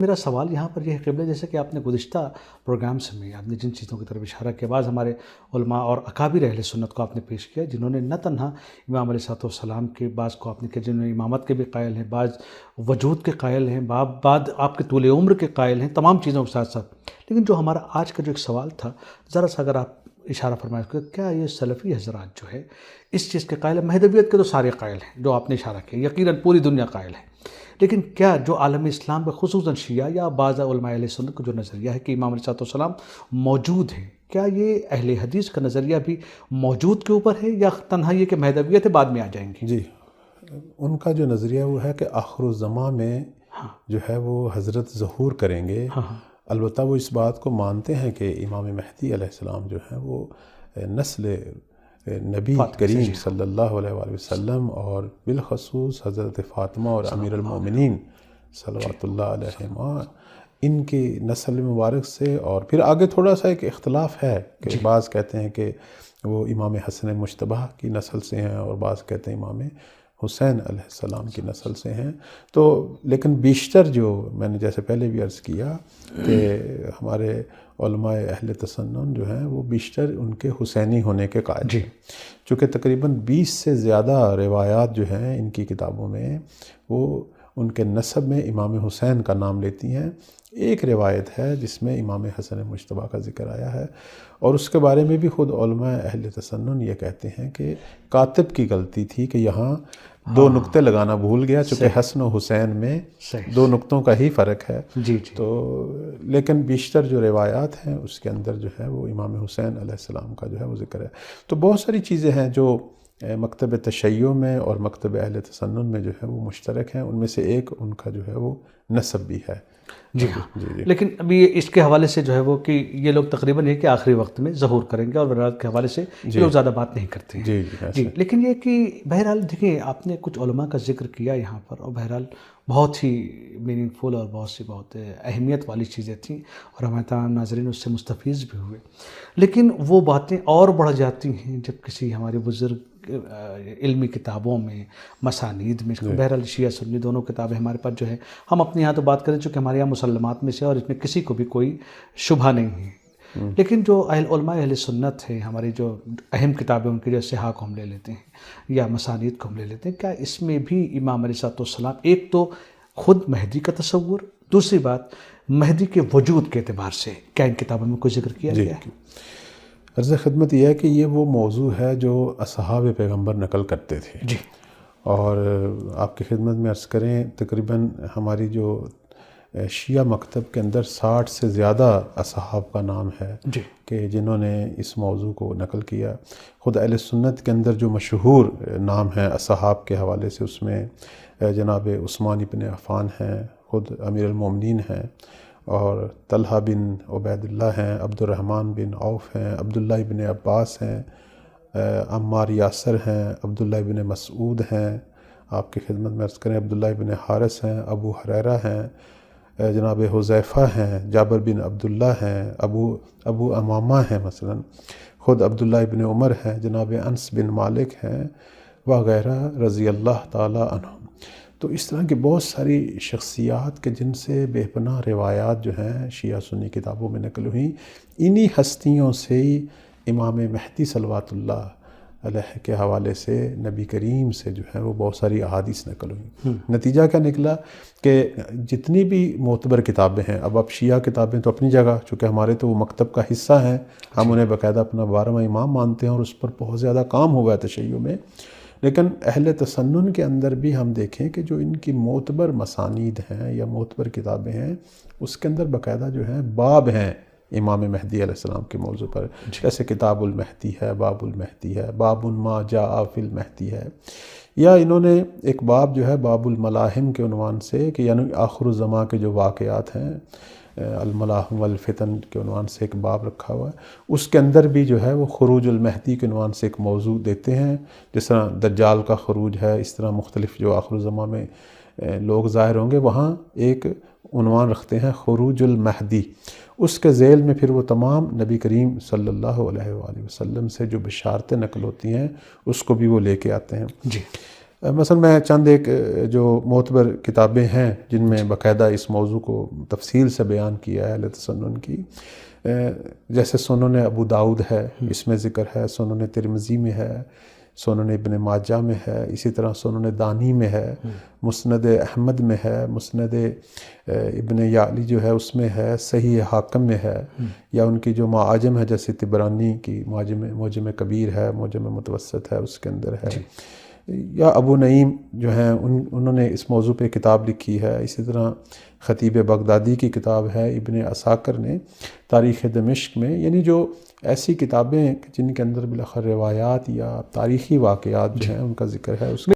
میرا سوال یہاں پر یہ ہے قبلہ، جیسے کہ آپ نے گزشتہ پروگرامس میں آپ نے جن چیزوں کی طرف اشارہ کیا، بعض ہمارے علماء اور اکابر اہل سنت کو آپ نے پیش کیا جنہوں نے نہ تنہا امام علیہ الصلوۃ والسلام کے، بعض کو آپ نے کیا جنہوں نے امامت کے بھی قائل ہیں، بعض وجود کے قائل ہیں، بعد آپ کے طول عمر کے قائل ہیں، تمام چیزوں کے ساتھ ساتھ. لیکن جو ہمارا آج کا جو ایک سوال تھا، ذرا سا اگر آپ اشارہ فرمائیں کہ کیا یہ سلفی حضرات جو ہے اس چیز کے قائل ہیں؟ مہدویت کے تو سارے قائل ہیں جو آپ نے اشارہ کیا، یقیناً پوری دنیا قائل ہے، لیکن کیا جو عالم اسلام کا خصوصاً شیعہ یا بعض علماء اہل سنت کا جو نظریہ ہے کہ امام علیہ الصلوۃ والسلام موجود ہیں، کیا یہ اہل حدیث کا نظریہ بھی موجود کے اوپر ہے، یا تنہا یہ کہ مہدویت ہے بعد میں آ جائیں گی؟ جی، ان کا جو نظریہ وہ ہے کہ آخر الزماں میں جو ہے وہ حضرت ظہور کریں گے. البتہ وہ اس بات کو مانتے ہیں کہ امام مہدی علیہ السلام جو ہیں وہ نسل نبی کریم صلی اللہ علیہ وآلہ وسلم اور بالخصوص حضرت فاطمہ اور امیر المومنین صلوات اللہ علیہما، ان کی نسل مبارک سے. اور پھر آگے تھوڑا سا ایک اختلاف ہے کہ بعض کہتے ہیں کہ وہ امام حسن مجتبیٰ کی نسل سے ہیں، اور بعض کہتے ہیں امام حسین علیہ السلام کی نسل سے ہیں. تو لیکن بیشتر جو میں نے جیسے پہلے بھی عرض کیا کہ ہمارے علماء اہل تسنن جو ہیں وہ بیشتر ان کے حسینی ہونے کے قائل ہیں. چونکہ تقریباً 20 سے زیادہ روایات جو ہیں ان کی کتابوں میں وہ ان کے نسب میں امام حسین کا نام لیتی ہیں. ایک روایت ہے جس میں امام حسن مجتبیٰ کا ذکر آیا ہے، اور اس کے بارے میں بھی خود علماء اہل تسنن یہ کہتے ہیں کہ کاتب کی غلطی تھی کہ یہاں 2 نقطے لگانا بھول گیا، چونکہ حسن و حسین میں 2 نقطوں کا ہی فرق ہے. تو لیکن بیشتر جو روایات ہیں اس کے اندر جو ہے وہ امام حسین علیہ السلام کا جو ہے وہ ذکر ہے. تو بہت ساری چیزیں ہیں جو مکتب تشیع میں اور مکتب اہل تسنن میں جو ہے وہ مشترک ہیں. ان میں سے ایک ان کا جو ہے وہ نسب بھی ہے. جی ہاں، لیکن ابھی اس کے حوالے سے جو ہے وہ کہ یہ لوگ تقریباً یہ کہ آخری وقت میں ظہور کریں گے، اور ولادت کے حوالے سے یہ لوگ زیادہ بات نہیں کرتے ہیں. جی، لیکن یہ کہ بہرحال دیکھیں آپ نے کچھ علماء کا ذکر کیا یہاں پر، اور بہرحال بہت ہی میننگ فل اور بہت اہمیت والی چیزیں تھیں، اور ہمارے تمام ناظرین اس سے مستفیض بھی ہوئے. لیکن وہ باتیں اور بڑھ جاتی ہیں جب کسی ہمارے بزرگ علمی کتابوں میں، مسانید میں، بہرحال شیعہ سنی دونوں کتابیں ہمارے پاس جو ہے، ہم اپنے یہاں تو بات کریں چونکہ ہمارے یہاں مسلمات میں سے، اور اس میں کسی کو بھی کوئی شبہ نہیں ہے. لیکن جو علماء اہل سنت ہے، ہماری جو اہم کتابیں ان کی جو صحاح کو ہم لے لیتے ہیں یا مسانید کو ہم لے لیتے ہیں، کیا اس میں بھی امام علیہ الصلوۃ والسلام، ایک تو خود مہدی کا تصور، دوسری بات مہدی کے وجود کے اعتبار سے کیا ان کتابوں میں کوئی ذکر کیا گیا ہے؟ عرض خدمت یہ ہے کہ یہ وہ موضوع ہے جو اصحاب پیغمبر نقل کرتے تھے. جی، اور آپ کی خدمت میں عرض کریں تقریباً ہماری جو شیعہ مکتب کے اندر 60 سے زیادہ اصحاب کا نام ہے کہ جنہوں نے اس موضوع کو نقل کیا. خود اہل سنت کے اندر جو مشہور نام ہیں اصحاب کے حوالے سے، اس میں جناب عثمان بن عفان ہیں، خود امیر المومنین ہیں، اور طلحہ بن عبید اللہ ہیں، عبد الرحمن بن عوف ہیں، عبداللہ بن عباس ہیں، عمار یاسر ہیں، عبداللہ بن مسعود ہیں، آپ کی خدمت میں عرض کریں عبداللہ بن حارث ہیں، ابو ہریرہ ہیں، جناب حذیفہ ہیں، جابر بن عبداللہ ہیں، ابو امامہ ہیں، مثلا خود عبداللہ بن عمر ہیں، جناب انس بن مالک ہیں وغیرہ رضی اللہ تعالی عنہ. تو اس طرح کی بہت ساری شخصیات کے جن سے بے پناہ روایات جو ہیں شیعہ سنی کتابوں میں نقل ہوئیں، انہی ہستیوں سے ہی امام مہدی صلوات اللہ علیہ کے حوالے سے نبی کریم سے جو ہے وہ بہت ساری احادیث نقل ہوئیں. نتیجہ کیا نکلا کہ جتنی بھی معتبر کتابیں ہیں، اب شیعہ کتابیں تو اپنی جگہ، چونکہ ہمارے تو وہ مکتب کا حصہ ہیں، ہم انہیں باقاعدہ اپنا 12واں امام مانتے ہیں، اور اس پر بہت زیادہ کام ہوا ہے تشیع میں. لیکن اہل تسنن کے اندر بھی ہم دیکھیں کہ جو ان کی معتبر مسانید ہیں یا معتبر کتابیں ہیں، اس کے اندر باقاعدہ جو ہیں باب ہیں امام مہدی علیہ السلام کے موضوع پر. جیسے کتاب المہدی ہے، باب المہدی ہے، باب ما جاء فی المہدی ہے، یا انہوں نے ایک باب جو ہے باب الملاحم کے عنوان سے، کہ یعنی آخر الزماں کے جو واقعات ہیں، الملاحم والفتن کے عنوان سے ایک باب رکھا ہوا ہے. اس کے اندر بھی جو ہے وہ خروج المہدی کے عنوان سے ایک موضوع دیتے ہیں. جس طرح دجال کا خروج ہے، اس طرح مختلف جو آخر الزماں میں لوگ ظاہر ہوں گے، وہاں ایک عنوان رکھتے ہیں خروج المہدی. اس کے ذیل میں پھر وہ تمام نبی کریم صلی اللہ علیہ وآلہ وسلم سے جو بشارتیں نقل ہوتی ہیں اس کو بھی وہ لے کے آتے ہیں. مثلا میں چند ایک جو معتبر کتابیں ہیں جن میں باقاعدہ اس موضوع کو تفصیل سے بیان کیا ہے اہل تسنن کی، جیسے سنن ابو داؤد ہے، اس میں ذکر ہے، سنن ترمذی میں ہے، سنن ابن ماجہ میں ہے، اسی طرح سنن دانی میں ہے، مسند احمد میں ہے، مسند ابن یعلی جو ہے اس میں ہے، صحیح حاکم میں ہے، یا ان کی جو معاجم ہے جیسے طبرانی کی معجم کبیر ہے، معجم متوسط ہے، اس کے اندر ہے، یا ابو نعیم جو ہیں انہوں نے اس موضوع پہ کتاب لکھی ہے. اسی طرح خطیب بغدادی کی کتاب ہے، ابن عساکر نے تاریخ دمشق میں، یعنی جو ایسی کتابیں جن کے اندر بالاخر روایات یا تاریخی واقعات جو ہیں ان کا ذکر ہے اس